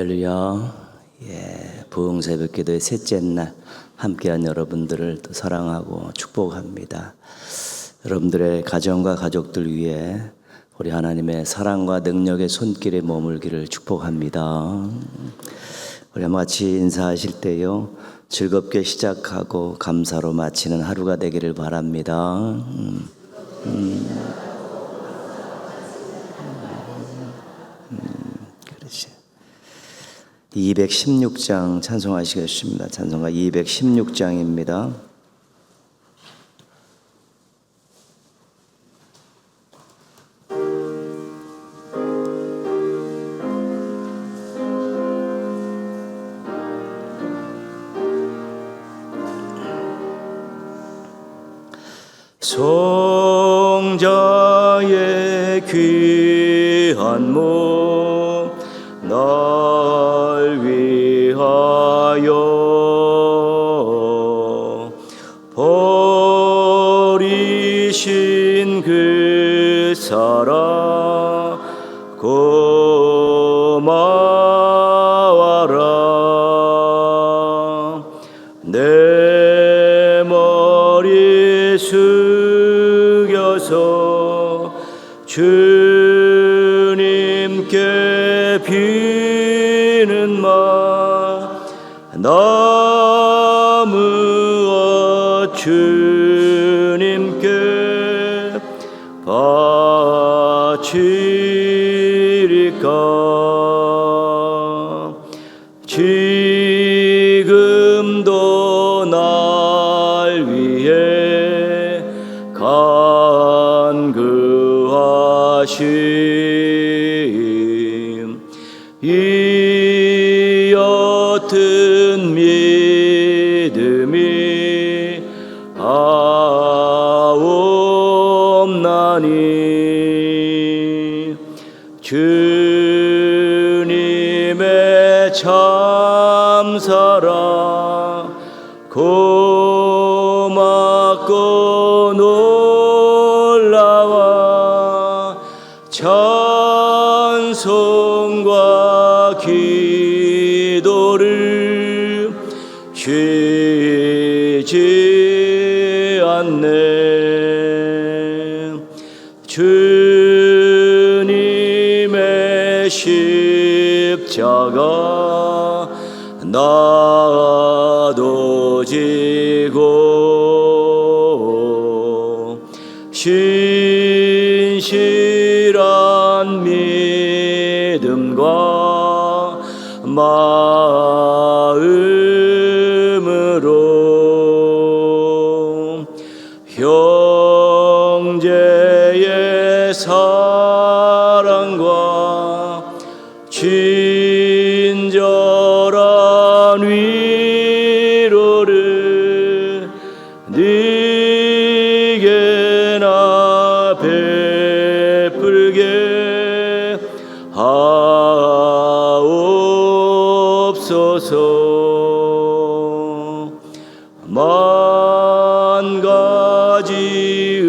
할렐루야. 부흥 새벽 기도의 셋째 날 함께한 여러분들을 또 사랑하고 축복합니다. 여러분들의 가정과 가족들 위해 우리 하나님의 사랑과 능력의 손길에 머물기를 축복합니다. 우리 같이 인사하실 때요, 즐겁게 시작하고 감사로 마치는 하루가 되기를 바랍니다. 216장 찬송하시겠습니다. 찬송가 216장입니다. 성자의 귀한 몸 날 위하여 버리신 그 사랑 고마워라. 내 머리 숙여서 주님께 비는 말 나무와 주님께 바치리까. 지금도 날 위해 간구하심 이 옅은 믿음이 하옵나니 주님의 참사랑 고맙고 놀라워 찬송과 기도를 쉬지 않네. 주님의 십자가 나도 지고 신실한 믿음과 마음으로 형제의 사랑과 친절한 위로를 네게나 베풀게 하옵소서. 만 가지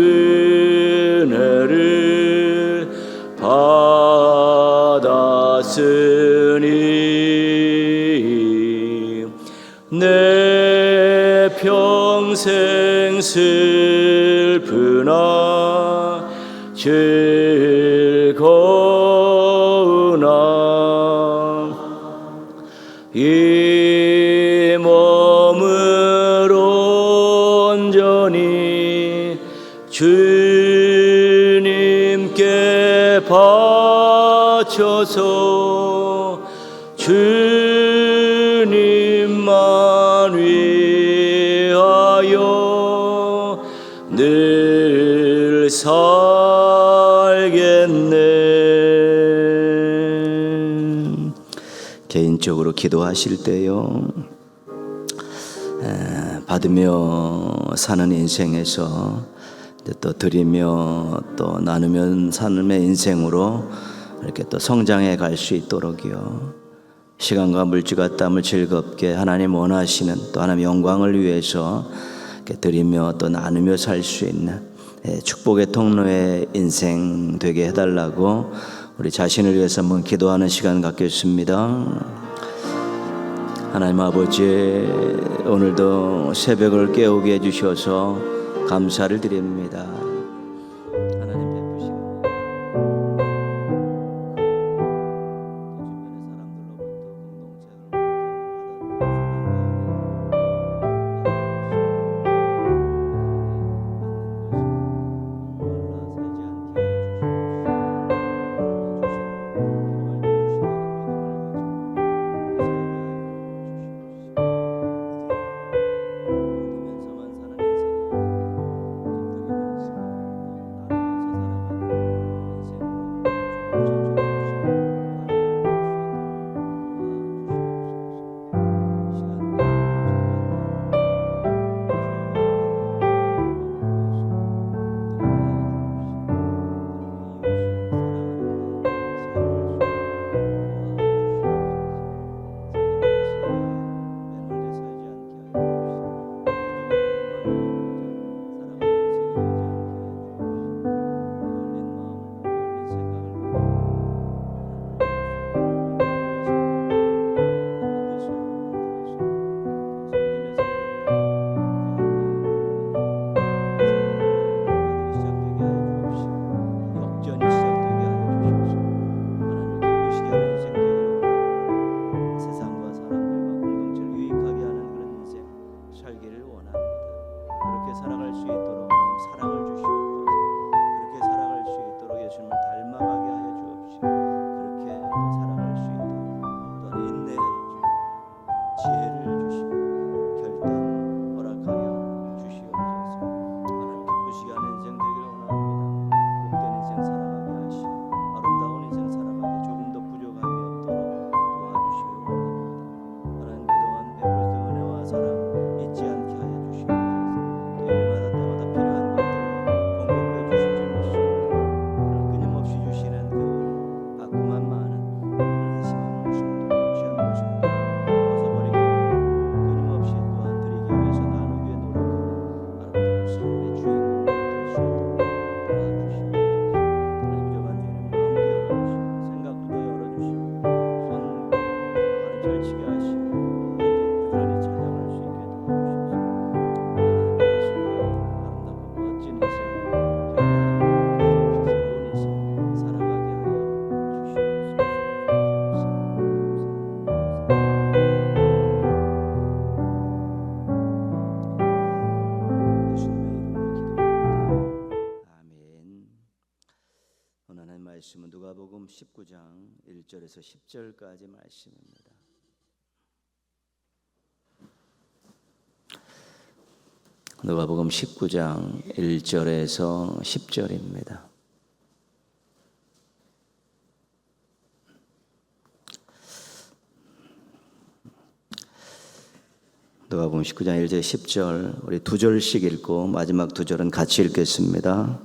은혜를 받았으니 내 평생 슬프나 즐거우나 이 몸을 온전히 주님께 바쳐서 주님만 위하여 늘 살겠네. 개인적으로 기도하실 때요, 받으며 사는 인생에서 또 드리며 또 나누며 사는 인생으로 이렇게 또 성장해 갈 수 있도록요, 시간과 물질과 땀을 즐겁게 하나님 원하시는 또 하나님 영광을 위해서 이렇게 드리며 또 나누며 살 수 있는 축복의 통로의 인생 되게 해달라고 우리 자신을 위해서 한번 기도하는 시간 갖겠습니다. 하나님 아버지, 오늘도 새벽을 깨우게 해주셔서 감사를 드립니다. 하나님 베푸시는 말씀은 누가복음 19장 1절에서 10절까지 말씀입니다. 누가복음 19장 1절에서 10절입니다. 누가복음 19장 1절 10절 우리 두 절씩 읽고 마지막 두 절은 같이 읽겠습니다.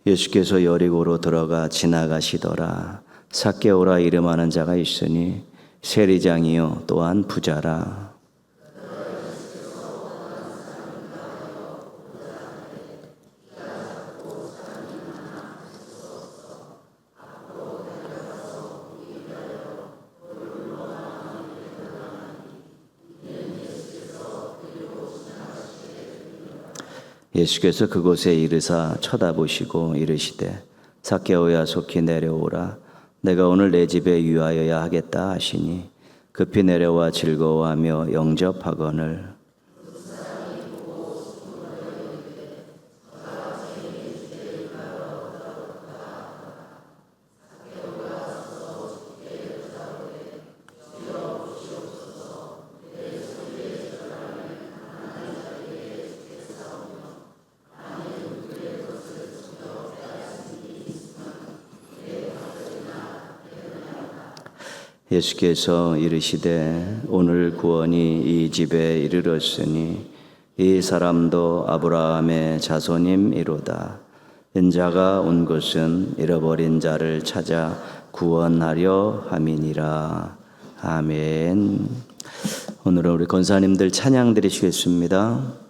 예수께서 여리고로 들어가 지나가시더라. 삭개오라 이름하는 자가 있으니 세리장이요 또한 부자라. 예수께서 그곳에 이르사 쳐다보시고 이르시되 삭개오야 속히 내려오라. 내가 오늘 내 집에 유하여야 하겠다 하시니 급히 내려와 즐거워하며 영접하거늘. 예수께서 이르시되 오늘 구원이 이 집에 이르렀으니 이 사람도 아브라함의 자손임이로다. 인자가 온 것은 잃어버린 자를 찾아 구원하려 함이니라. 아멘. 오늘은 우리 권사님들 찬양 드리시겠습니다.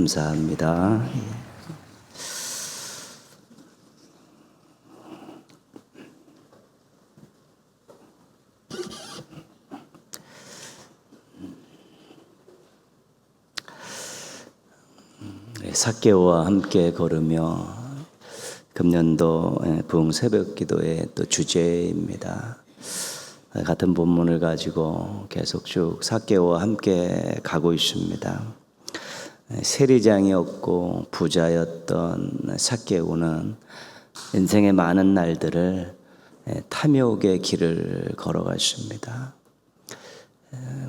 감사합니다. 삭개오와 함께 걸으며 금년도 부흥 새벽기도의 또 주제입니다. 같은 본문을 가지고 계속 쭉 삭개오와 함께 가고 있습니다. 세리장이었고 부자였던 삭개오는 인생의 많은 날들을 탐욕의 길을 걸어갔습니다.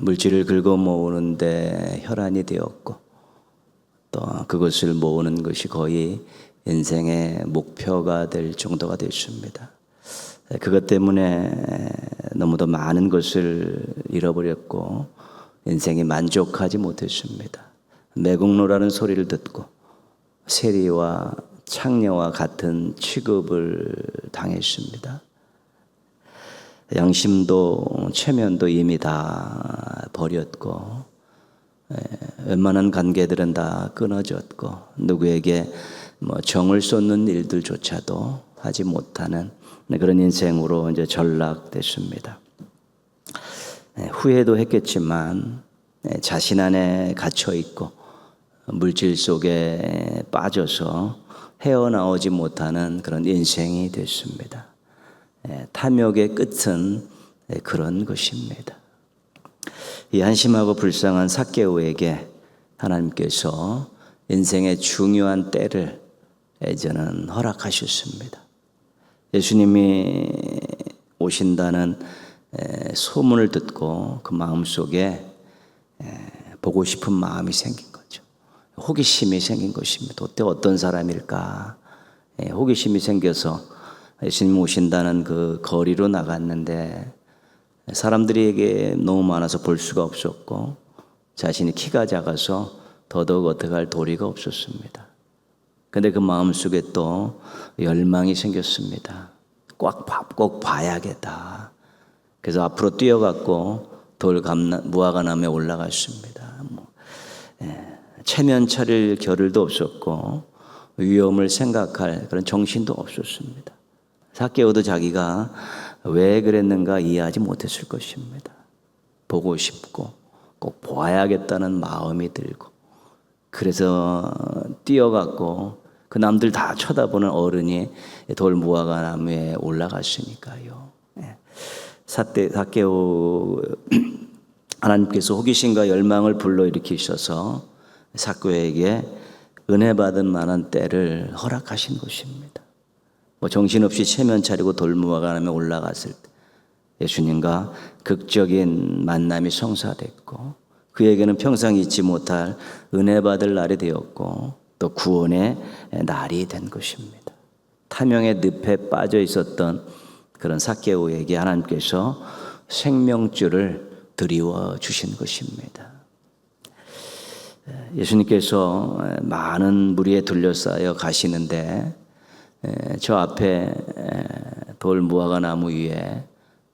물질을 긁어 모으는데 혈안이 되었고 또 그것을 모으는 것이 거의 인생의 목표가 될 정도가 됐습니다. 그것 때문에 너무도 많은 것을 잃어버렸고 인생이 만족하지 못했습니다. 매국노라는 소리를 듣고 세리와 창녀와 같은 취급을 당했습니다. 양심도 체면도 이미 다 버렸고 웬만한 관계들은 다 끊어졌고 누구에게 정을 쏟는 일들조차도 하지 못하는 그런 인생으로 이제 전락됐습니다. 후회도 했겠지만 자신 안에 갇혀 있고 물질 속에 빠져서 헤어나오지 못하는 그런 인생이 됐습니다. 탐욕의 끝은 그런 것입니다. 이 한심하고 불쌍한 삭개오에게 하나님께서 인생의 중요한 때를 저는 허락하셨습니다. 예수님이 오신다는 소문을 듣고 그 마음속에 보고 싶은 마음이 생긴 거죠. 호기심이 생긴 것입니다. 어떤 사람일까? 호기심이 생겨서 예수님 오신다는 그 거리로 나갔는데 사람들에게 너무 많아서 볼 수가 없었고 자신이 키가 작아서 더더욱 어떻게 할 도리가 없었습니다. 근데 그 마음속에 또 열망이 생겼습니다. 꼭 봐야겠다. 그래서 앞으로 뛰어갔고 무화과나무에 올라갔습니다. 체면 차릴 겨를도 없었고 위험을 생각할 그런 정신도 없었습니다. 삭개오도 자기가 왜 그랬는가 이해하지 못했을 것입니다. 보고 싶고 꼭 보아야겠다는 마음이 들고 그래서 뛰어갔고 그 남들 다 쳐다보는 어른이 돌무화과 나무에 올라갔으니까요. 삭개오 하나님께서 호기심과 열망을 불러일으키셔서 삭개오에게 은혜 받은 만한 때를 허락하신 것입니다. 정신없이 체면 차리고 돌무화과 나무에 올라갔을 때 예수님과 극적인 만남이 성사됐고 그에게는 평생 잊지 못할 은혜 받을 날이 되었고 또 구원의 날이 된 것입니다. 탐욕의 늪에 빠져 있었던 그런 삭개오에게 하나님께서 생명줄을 드리워 주신 것입니다. 예수님께서 많은 무리에 둘러싸여 가시는데 저 앞에 돌무화과 나무 위에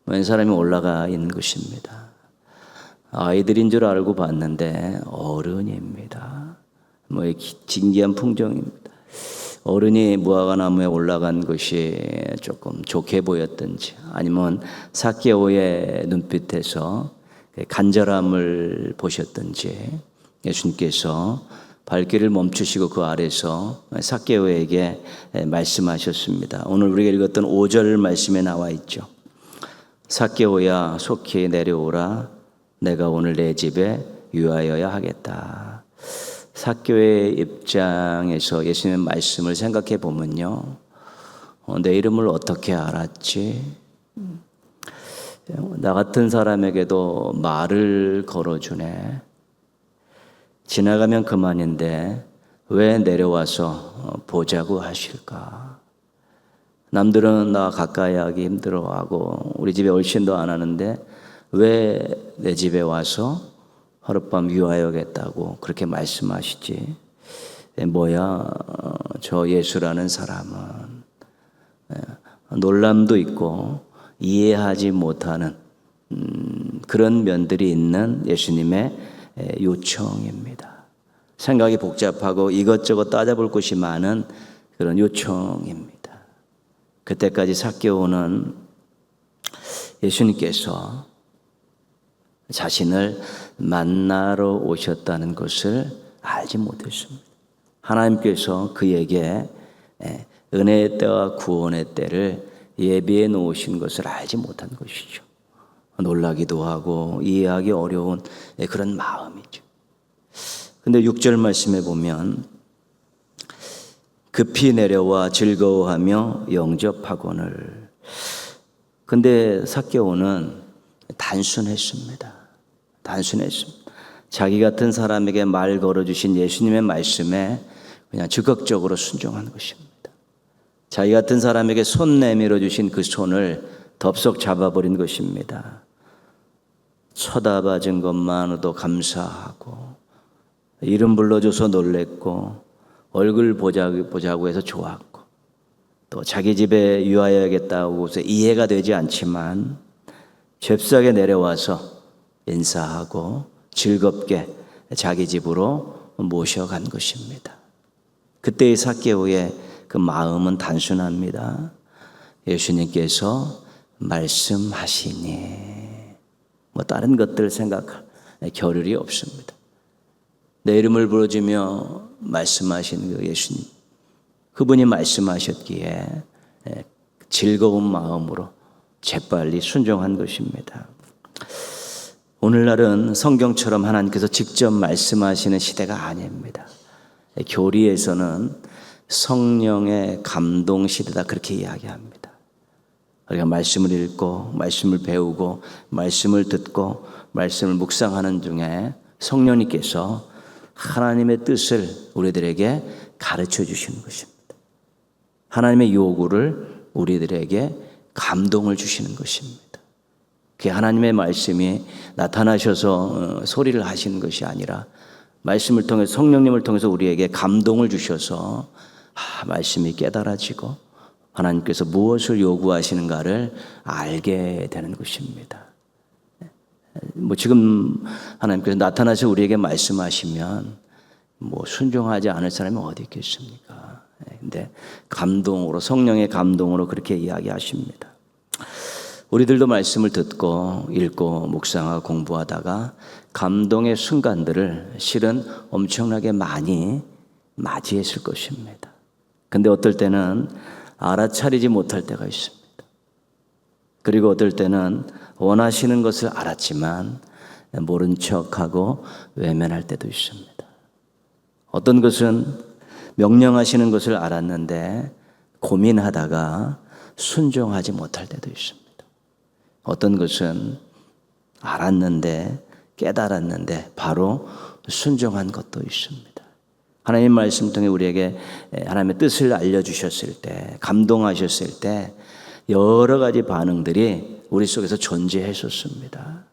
웬 사람이 올라가 있는 것입니다. 아이들인 줄 알고 봤는데 어른입니다. 진기한 풍경입니다. 어른이 무화과 나무에 올라간 것이 조금 좋게 보였든지 아니면 삭개오의 눈빛에서 간절함을 보셨든지 예수님께서 발길을 멈추시고 그 아래서 삭개오에게 말씀하셨습니다. 오늘 우리가 읽었던 5절 말씀에 나와 있죠. 삭개오야 속히 내려오라. 내가 오늘 내 집에 유하여야 하겠다. 삭개오의 입장에서 예수님의 말씀을 생각해 보면요. 내 이름을 어떻게 알았지? 나 같은 사람에게도 말을 걸어주네. 지나가면 그만인데 왜 내려와서 보자고 하실까? 남들은 나 가까이 하기 힘들어하고 우리 집에 얼씬도 안 하는데 왜 내 집에 와서 하룻밤 유하여겠다고 그렇게 말씀하시지? 뭐야 저 예수라는 사람은 놀람도 있고 이해하지 못하는 그런 면들이 있는 예수님의 요청입니다. 생각이 복잡하고 이것저것 따져볼 것이 많은 그런 요청입니다. 그때까지 삭개오는 예수님께서 자신을 만나러 오셨다는 것을 알지 못했습니다. 하나님께서 그에게 은혜의 때와 구원의 때를 예비해 놓으신 것을 알지 못한 것이죠. 놀라기도 하고 이해하기 어려운 그런 마음이죠. 근데 6절 말씀에 보면 급히 내려와 즐거워하며 영접하거늘. 근데 삭개오는 단순했습니다. 자기 같은 사람에게 말 걸어주신 예수님의 말씀에 그냥 적극적으로 순종한 것입니다. 자기 같은 사람에게 손 내밀어 주신 그 손을 덥석 잡아버린 것입니다. 쳐다봐 준 것만으로도 감사하고 이름 불러줘서 놀랬고 얼굴 보자고 해서 좋았고 또 자기 집에 유하여야겠다고 해서 이해가 되지 않지만 잽싸게 내려와서 인사하고 즐겁게 자기 집으로 모셔간 것입니다. 그때의 삭개오의 그 마음은 단순합니다. 예수님께서 말씀하시니 다른 것들 생각할 겨를이 없습니다. 내 이름을 부르짖으며 말씀하시는 그 예수님, 그분이 말씀하셨기에 즐거운 마음으로 재빨리 순종한 것입니다. 오늘날은 성경처럼 하나님께서 직접 말씀하시는 시대가 아닙니다. 교리에서는 성령의 감동 시대다 그렇게 이야기합니다. 우리가 말씀을 읽고 말씀을 배우고 말씀을 듣고 말씀을 묵상하는 중에 성령님께서 하나님의 뜻을 우리들에게 가르쳐 주시는 것입니다. 하나님의 요구를 우리들에게 감동을 주시는 것입니다. 그게 하나님의 말씀이 나타나셔서 소리를 하시는 것이 아니라 말씀을 통해 성령님을 통해서 우리에게 감동을 주셔서 말씀이 깨달아지고 하나님께서 무엇을 요구하시는가를 알게 되는 것입니다. 지금 하나님께서 나타나서 우리에게 말씀하시면 순종하지 않을 사람이 어디 있겠습니까? 근데 감동으로, 성령의 감동으로 그렇게 이야기하십니다. 우리들도 말씀을 듣고 읽고 묵상하고 공부하다가 감동의 순간들을 실은 엄청나게 많이 맞이했을 것입니다. 근데 어떨 때는 알아차리지 못할 때가 있습니다. 그리고 어떨 때는 원하시는 것을 알았지만 모른 척하고 외면할 때도 있습니다. 어떤 것은 명령하시는 것을 알았는데 고민하다가 순종하지 못할 때도 있습니다. 어떤 것은 알았는데 깨달았는데 바로 순종한 것도 있습니다. 하나님의 말씀 통해 우리에게 하나님의 뜻을 알려주셨을 때, 감동하셨을 때 여러 가지 반응들이 우리 속에서 존재했었습니다.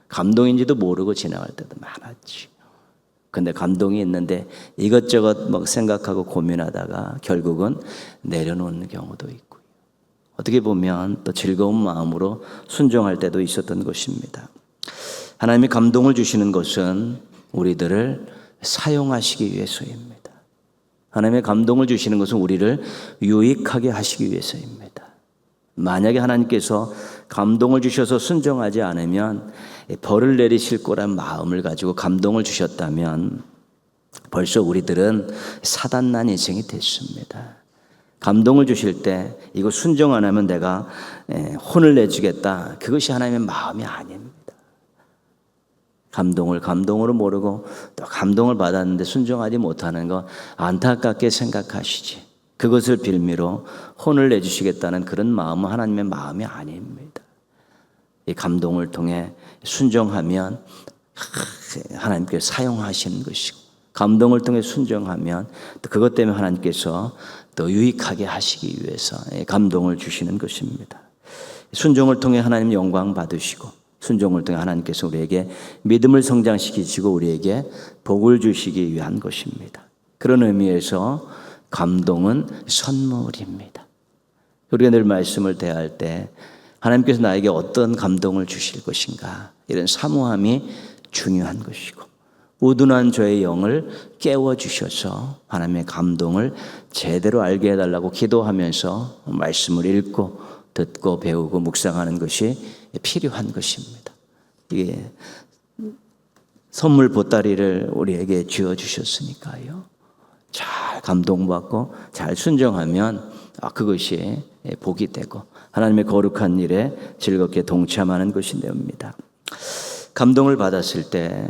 감동인지도 모르고 지나갈 때도 많았지. 근데 감동이 있는데 이것저것 생각하고 고민하다가 결국은 내려놓는 경우도 있고요. 어떻게 보면 또 즐거운 마음으로 순종할 때도 있었던 것입니다. 하나님이 감동을 주시는 것은 우리들을 사용하시기 위해서입니다. 하나님의 감동을 주시는 것은 우리를 유익하게 하시기 위해서입니다. 만약에 하나님께서 감동을 주셔서 순종하지 않으면 벌을 내리실 거란 마음을 가지고 감동을 주셨다면 벌써 우리들은 사단난 인생이 됐습니다. 감동을 주실 때 이거 순종 안 하면 내가 혼을 내주겠다. 그것이 하나님의 마음이 아닙니다. 감동을 감동으로 모르고 또 감동을 받았는데 순종하지 못하는 거 안타깝게 생각하시지. 그것을 빌미로 혼을 내주시겠다는 그런 마음은 하나님의 마음이 아닙니다. 이 감동을 통해 순종하면 하나님께서 사용하시는 것이고 감동을 통해 순종하면 또 그것 때문에 하나님께서 또 유익하게 하시기 위해서 감동을 주시는 것입니다. 순종을 통해 하나님 영광 받으시고 순종을 통해 하나님께서 우리에게 믿음을 성장시키시고 우리에게 복을 주시기 위한 것입니다. 그런 의미에서 감동은 선물입니다. 우리가 늘 말씀을 대할 때 하나님께서 나에게 어떤 감동을 주실 것인가 이런 사모함이 중요한 것이고 우둔한 저의 영을 깨워주셔서 하나님의 감동을 제대로 알게 해달라고 기도하면서 말씀을 읽고 듣고 배우고 묵상하는 것이 필요한 것입니다. 이게 선물 보따리를 우리에게 쥐어주셨으니까요. 잘 감동받고 잘 순종하면 그것이 복이 되고 하나님의 거룩한 일에 즐겁게 동참하는 것이 됩니다. 감동을 받았을 때,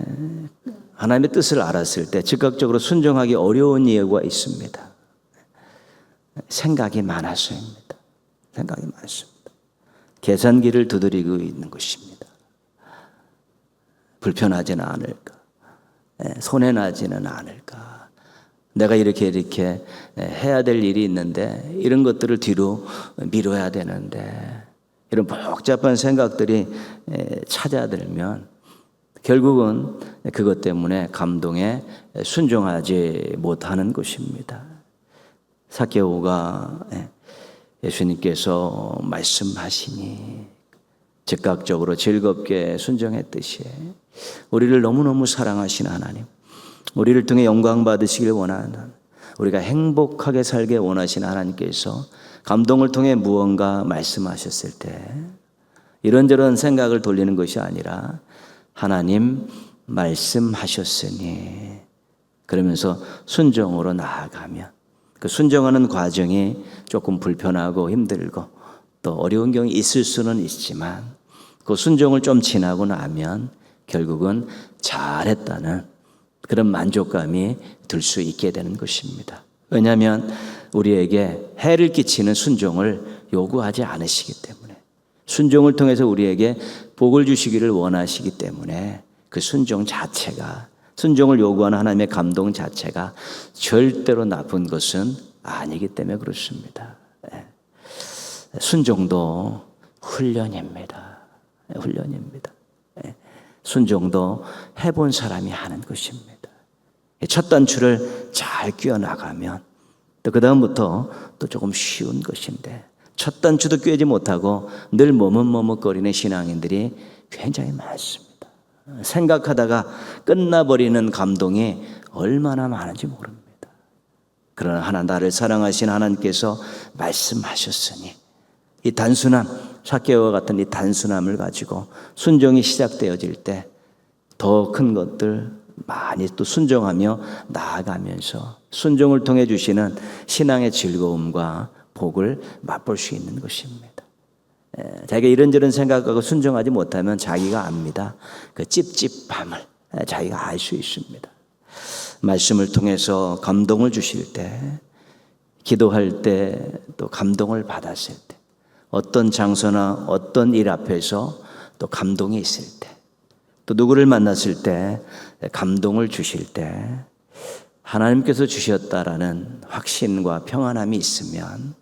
하나님의 뜻을 알았을 때 즉각적으로 순종하기 어려운 이유가 있습니다. 생각이 많아서입니다. 생각이 많습니다. 계산기를 두드리고 있는 것입니다. 불편하지는 않을까? 손해나지는 않을까? 내가 이렇게 해야 될 일이 있는데 이런 것들을 뒤로 미뤄야 되는데, 이런 복잡한 생각들이 찾아들면 결국은 그것 때문에 감동에 순종하지 못하는 것입니다. 삭개오가 예수님께서 말씀하시니 즉각적으로 즐겁게 순종했듯이 우리를 너무너무 사랑하시는 하나님, 우리를 통해 영광 받으시길 원하는, 우리가 행복하게 살게 원하시는 하나님께서 감동을 통해 무언가 말씀하셨을 때 이런저런 생각을 돌리는 것이 아니라 하나님 말씀하셨으니, 그러면서 순종으로 나아가면 그 순종하는 과정이 조금 불편하고 힘들고 또 어려운 경우가 있을 수는 있지만 그 순종을 좀 지나고 나면 결국은 잘했다는 그런 만족감이 들 수 있게 되는 것입니다. 왜냐하면 우리에게 해를 끼치는 순종을 요구하지 않으시기 때문에, 순종을 통해서 우리에게 복을 주시기를 원하시기 때문에 그 순종 자체가, 순종을 요구하는 하나님의 감동 자체가 절대로 나쁜 것은 아니기 때문에 그렇습니다. 순종도 훈련입니다. 훈련입니다. 순종도 해본 사람이 하는 것입니다. 첫 단추를 잘 끼워나가면 또 그 다음부터 또 조금 쉬운 것인데, 첫 단추도 꿰지 못하고 늘 머뭇머뭇거리는 신앙인들이 굉장히 많습니다. 생각하다가 끝나버리는 감동이 얼마나 많은지 모릅니다. 그러나 나를 사랑하신 하나님께서 말씀하셨으니, 이 단순함, 삭개오와 같은 이 단순함을 가지고 순종이 시작되어질 때 더 큰 것들 많이 또 순종하며 나아가면서 순종을 통해 주시는 신앙의 즐거움과 복을 맛볼 수 있는 것입니다. 자기가 이런저런 생각하고 순종하지 못하면 자기가 압니다. 그 찝찝함을 자기가 알 수 있습니다. 말씀을 통해서 감동을 주실 때, 기도할 때 또 감동을 받았을 때, 어떤 장소나 어떤 일 앞에서 또 감동이 있을 때, 또 누구를 만났을 때 감동을 주실 때 하나님께서 주셨다라는 확신과 평안함이 있으면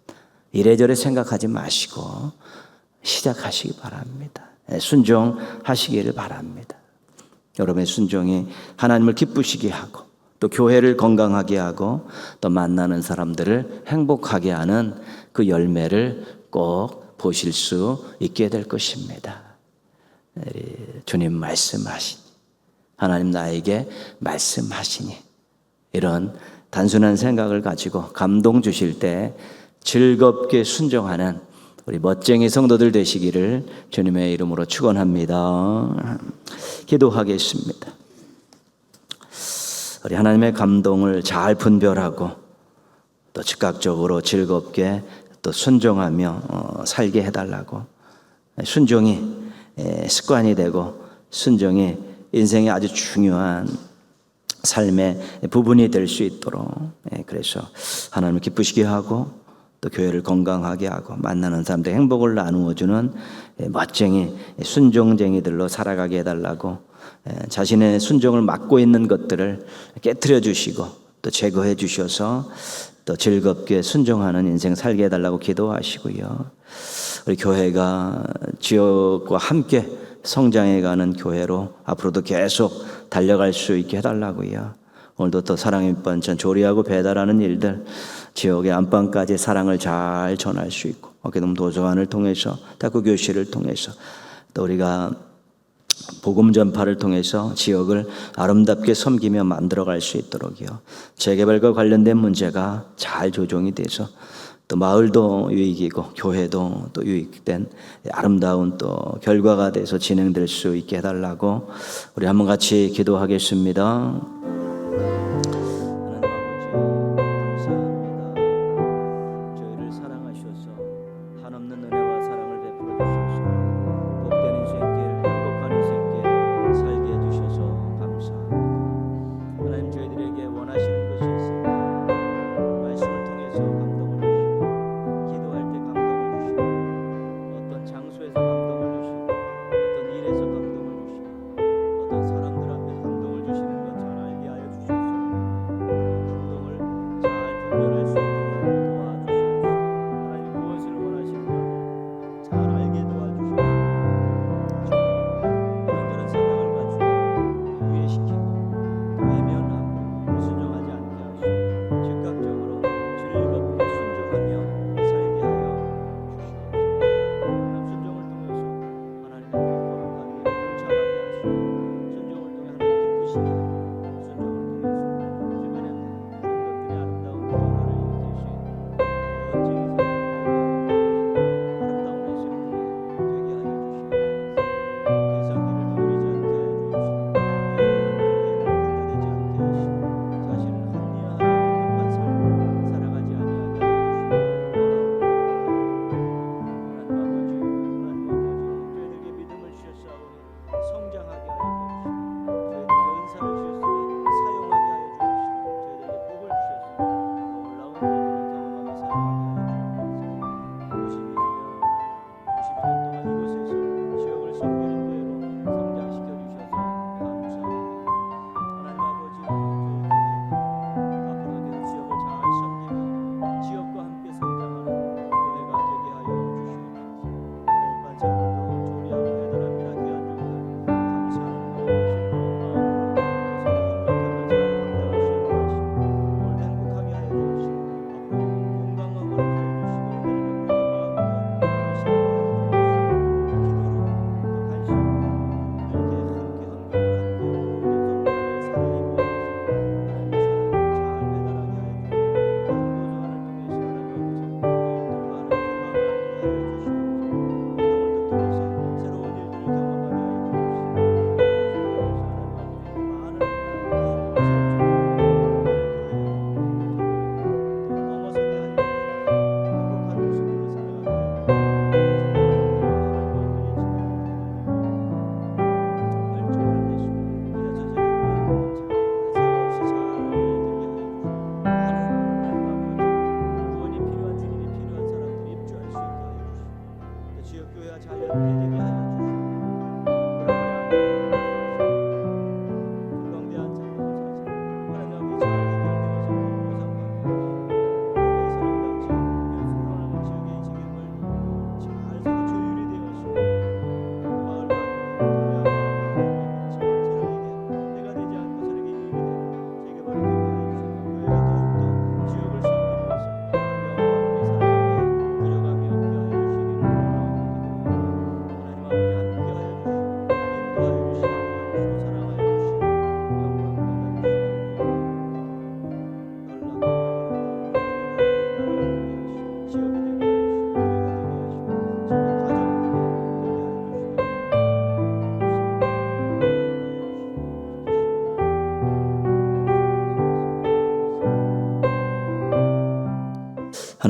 이래저래 생각하지 마시고 시작하시기 바랍니다. 순종하시기를 바랍니다. 여러분의 순종이 하나님을 기쁘시게 하고 또 교회를 건강하게 하고 또 만나는 사람들을 행복하게 하는 그 열매를 꼭 보실 수 있게 될 것입니다. 주님 말씀하시니, 하나님 나에게 말씀하시니, 이런 단순한 생각을 가지고 감동 주실 때 즐겁게 순종하는 우리 멋쟁이 성도들 되시기를 주님의 이름으로 축원합니다. 기도하겠습니다. 우리 하나님의 감동을 잘 분별하고 또 즉각적으로 즐겁게 또 순종하며 살게 해달라고, 순종이 습관이 되고 순종이 인생의 아주 중요한 삶의 부분이 될 수 있도록, 그래서 하나님을 기쁘시게 하고 또 교회를 건강하게 하고 만나는 사람들 행복을 나누어주는 멋쟁이 순종쟁이들로 살아가게 해달라고, 자신의 순종을 막고 있는 것들을 깨트려 주시고 또 제거해 주셔서 또 즐겁게 순종하는 인생 살게 해달라고 기도하시고요. 우리 교회가 지역과 함께 성장해가는 교회로 앞으로도 계속 달려갈 수 있게 해달라고요. 오늘도 또 사랑의 밑반찬 조리하고 배달하는 일들, 지역의 안방까지 사랑을 잘 전할 수 있고, 어깨동 도서관을 통해서 탁구 교실을 통해서 또 우리가 복음 전파를 통해서 지역을 아름답게 섬기며 만들어갈 수 있도록요. 재개발과 관련된 문제가 잘 조정이 돼서 또 마을도 유익이고 교회도 또 유익된 아름다운 또 결과가 돼서 진행될 수 있게 해달라고 우리 한번 같이 기도하겠습니다.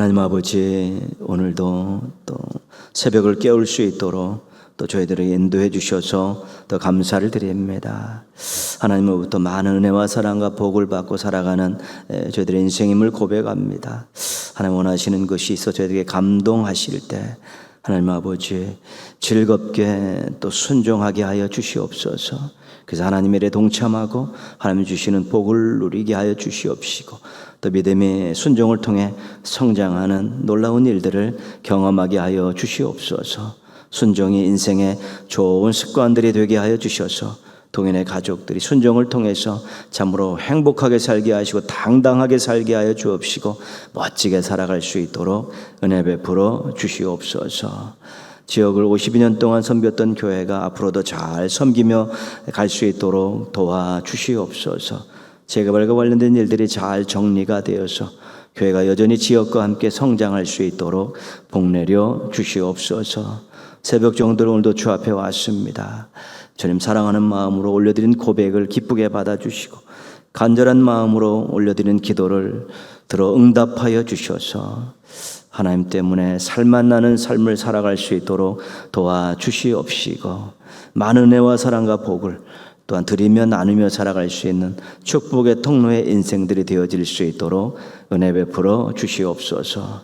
하나님 아버지, 오늘도 또 새벽을 깨울 수 있도록 또 저희들을 인도해 주셔서 더 감사를 드립니다. 하나님으로부터 많은 은혜와 사랑과 복을 받고 살아가는 저희들의 인생임을 고백합니다. 하나님 원하시는 것이 있어 저희들에게 감동하실 때 하나님 아버지 즐겁게 또 순종하게 하여 주시옵소서. 그래서 하나님의 일에 동참하고 하나님 주시는 복을 누리게 하여 주시옵시고 또 믿음의 순종을 통해 성장하는 놀라운 일들을 경험하게 하여 주시옵소서. 순종이 인생의 좋은 습관들이 되게 하여 주셔서 동행의 가족들이 순종을 통해서 참으로 행복하게 살게 하시고 당당하게 살게 하여 주옵시고 멋지게 살아갈 수 있도록 은혜 베풀어 주시옵소서. 지역을 52년 동안 섬겼던 교회가 앞으로도 잘 섬기며 갈 수 있도록 도와주시옵소서. 재개발과 관련된 일들이 잘 정리가 되어서 교회가 여전히 지역과 함께 성장할 수 있도록 복내려 주시옵소서. 새벽 정도를 오늘도 주 앞에 왔습니다. 주님 사랑하는 마음으로 올려드린 고백을 기쁘게 받아주시고 간절한 마음으로 올려드린 기도를 들어 응답하여 주셔서 하나님 때문에 살맛 나는 삶을 살아갈 수 있도록 도와주시옵시고 많은 은혜와 사랑과 복을 또한 드리며 나누며 살아갈 수 있는 축복의 통로의 인생들이 되어질 수 있도록 은혜 베풀어 주시옵소서.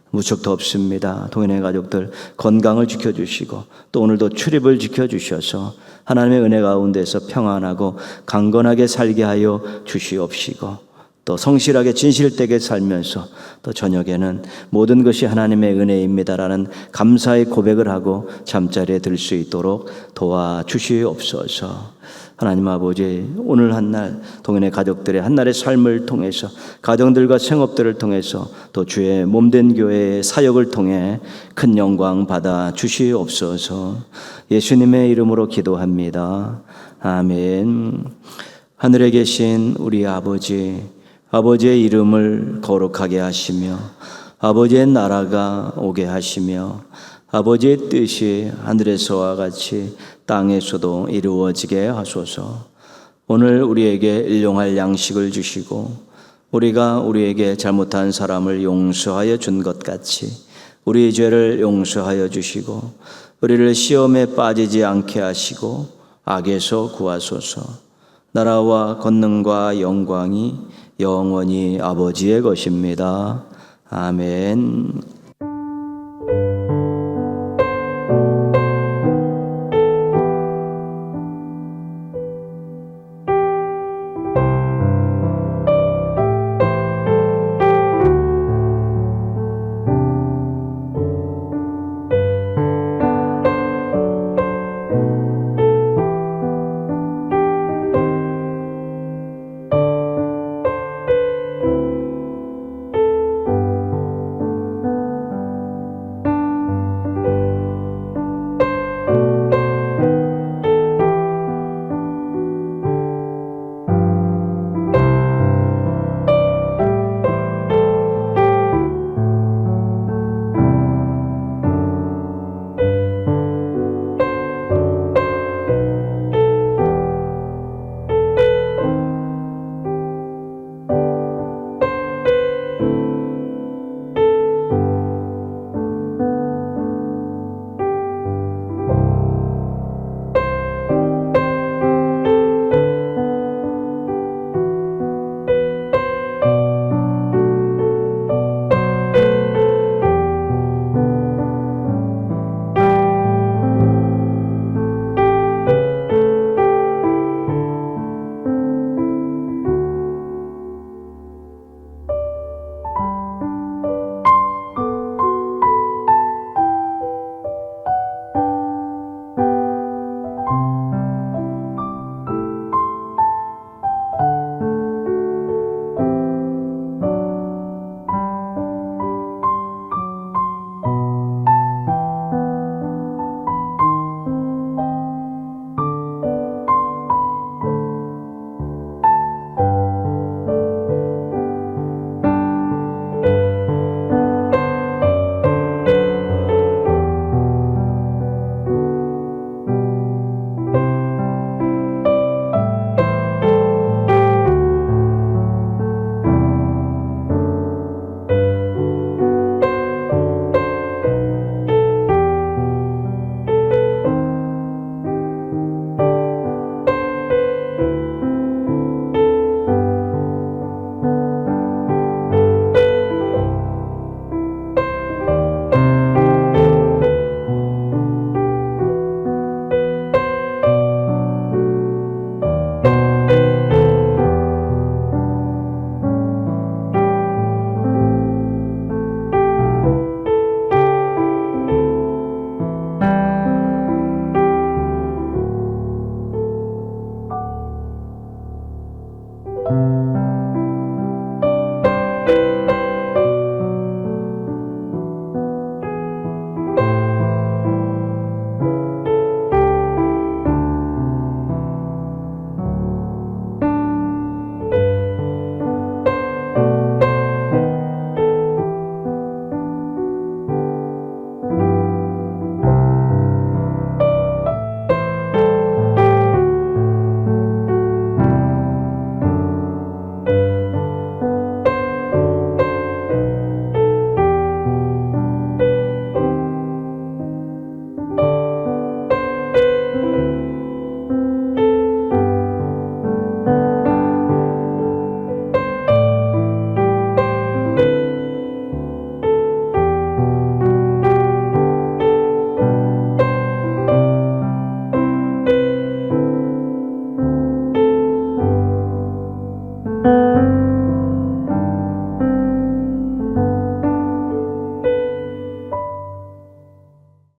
무척 덥습니다. 동행의 가족들 건강을 지켜주시고 또 오늘도 출입을 지켜주셔서 하나님의 은혜 가운데서 평안하고 강건하게 살게 하여 주시옵시고 또 성실하게 진실되게 살면서 또 저녁에는 모든 것이 하나님의 은혜입니다라는 감사의 고백을 하고 잠자리에 들 수 있도록 도와주시옵소서. 하나님 아버지, 오늘 한날 동행의 가족들의 한날의 삶을 통해서 가정들과 생업들을 통해서 또 주의 몸된 교회의 사역을 통해 큰 영광 받아 주시옵소서. 예수님의 이름으로 기도합니다. 아멘. 하늘에 계신 우리 아버지, 아버지의 이름을 거룩하게 하시며 아버지의 나라가 오게 하시며 아버지의 뜻이 하늘에서와 같이 땅에서도 이루어지게 하소서. 오늘 우리에게 일용할 양식을 주시고 우리가 우리에게 잘못한 사람을 용서하여 준 것 같이 우리의 죄를 용서하여 주시고 우리를 시험에 빠지지 않게 하시고 악에서 구하소서. 나라와 권능과 영광이 영원히 아버지의 것입니다. 아멘.